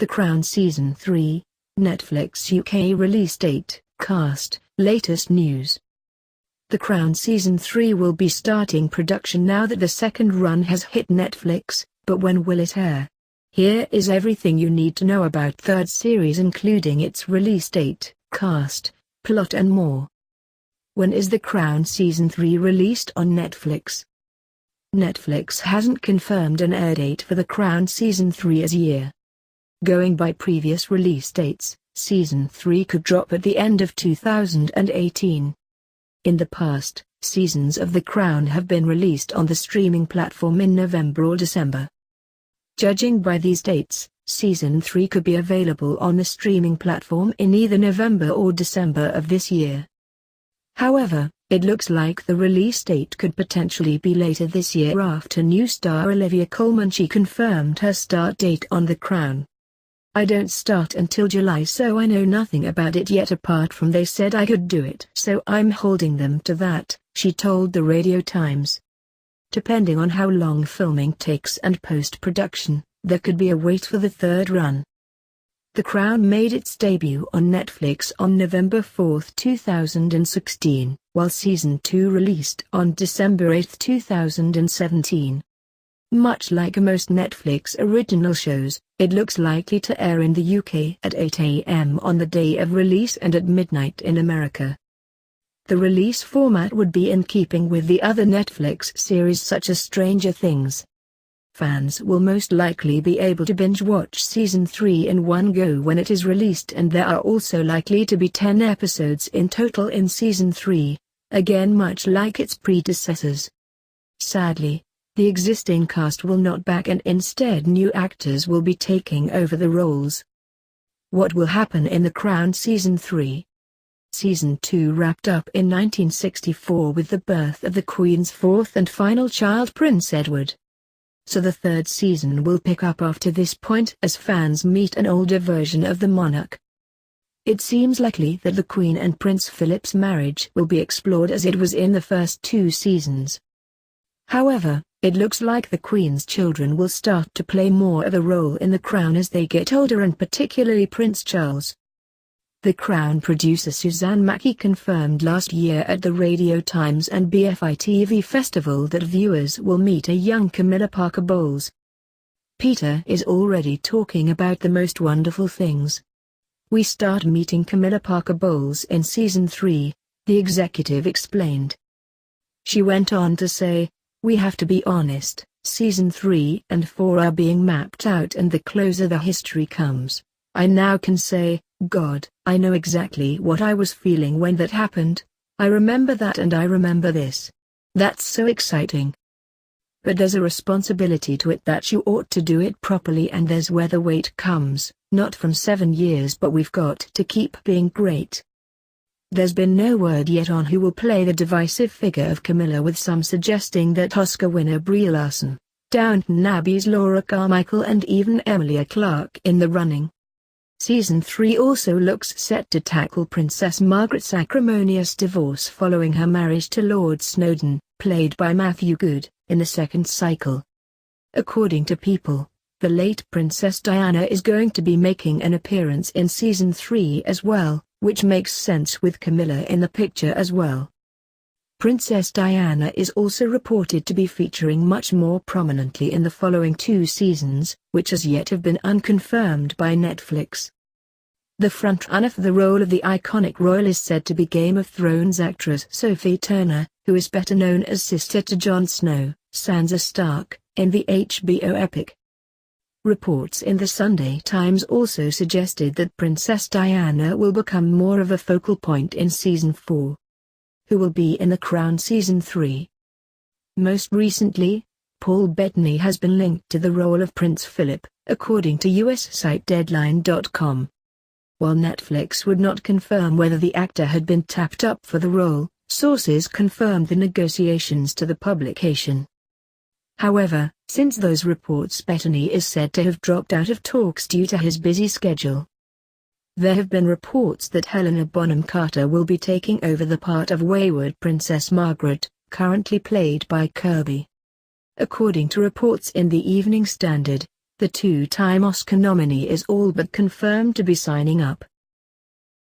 The Crown Season 3, Netflix UK release date, cast, latest news. The Crown Season 3 will be starting production now that the second run has hit Netflix, but when will it air? Here is everything you need to know about third series, including its release date, cast, plot and more. When is The Crown Season 3 released on Netflix? Netflix hasn't confirmed an air date for The Crown Season 3 as yet. Going by previous release dates, Season 3 could drop at the end of 2018. In the past, seasons of The Crown have been released on the streaming platform in November or December. Judging by these dates, Season 3 could be available on the streaming platform in either November or December of this year. However, it looks like the release date could potentially be later this year after new star Olivia Colman confirmed her start date on The Crown. "I don't start until July, so I know nothing about it yet apart from they said I could do it, so I'm holding them to that," she told the Radio Times. Depending on how long filming takes and post-production, there could be a wait for the third run. The Crown made its debut on Netflix on November 4, 2016, while Season 2 released on December 8, 2017. Much like most Netflix original shows, it looks likely to air in the UK at 8 a.m. on the day of release and at midnight in America. The release format would be in keeping with the other Netflix series such as Stranger Things. Fans will most likely be able to binge-watch Season 3 in one go when it is released, and there are also likely to be 10 episodes in total in Season 3, again much like its predecessors. Sadly, the existing cast will not back and instead new actors will be taking over the roles. What will happen in The Crown Season 3? Season 2 wrapped up in 1964 with the birth of the Queen's fourth and final child, Prince Edward. So the third season will pick up after this point as fans meet an older version of the monarch. It seems likely that the Queen and Prince Philip's marriage will be explored as it was in the first two seasons. However, it looks like the Queen's children will start to play more of a role in The Crown as they get older, and particularly Prince Charles. The Crown producer Suzanne Mackie confirmed last year at the Radio Times and BFI TV festival that viewers will meet a young Camilla Parker Bowles. "Peter is already talking about the most wonderful things. We start meeting Camilla Parker Bowles in Season 3, the executive explained. She went on to say, "We have to be honest, Season 3 and 4 are being mapped out, and the closer the history comes, I now can say, God, I know exactly what I was feeling when that happened. I remember that and I remember this. That's so exciting. But there's a responsibility to it that you ought to do it properly, and there's where the weight comes, not from 7 years, but we've got to keep being great." There's been no word yet on who will play the divisive figure of Camilla, with some suggesting that Oscar winner Brie Larson, Downton Abbey's Laura Carmichael and even Emilia Clarke in the running. Season 3 also looks set to tackle Princess Margaret's acrimonious divorce following her marriage to Lord Snowdon, played by Matthew Goode, in the second cycle. According to People, the late Princess Diana is going to be making an appearance in Season 3 as well, which makes sense with Camilla in the picture as well. Princess Diana is also reported to be featuring much more prominently in the following 2 seasons, which as yet have been unconfirmed by Netflix. The frontrunner for the role of the iconic royal is said to be Game of Thrones actress Sophie Turner, who is better known as sister to Jon Snow, Sansa Stark, in the HBO epic. Reports in the Sunday Times also suggested that Princess Diana will become more of a focal point in Season 4. Who will be in The Crown Season 3? Most recently, Paul Bettany has been linked to the role of Prince Philip, according to US site Deadline.com. While Netflix would not confirm whether the actor had been tapped up for the role, sources confirmed the negotiations to the publication. However, since those reports, Bettany is said to have dropped out of talks due to his busy schedule. There have been reports that Helena Bonham Carter will be taking over the part of wayward Princess Margaret, currently played by Kirby. According to reports in the Evening Standard, The two-time Oscar nominee is all but confirmed to be signing up.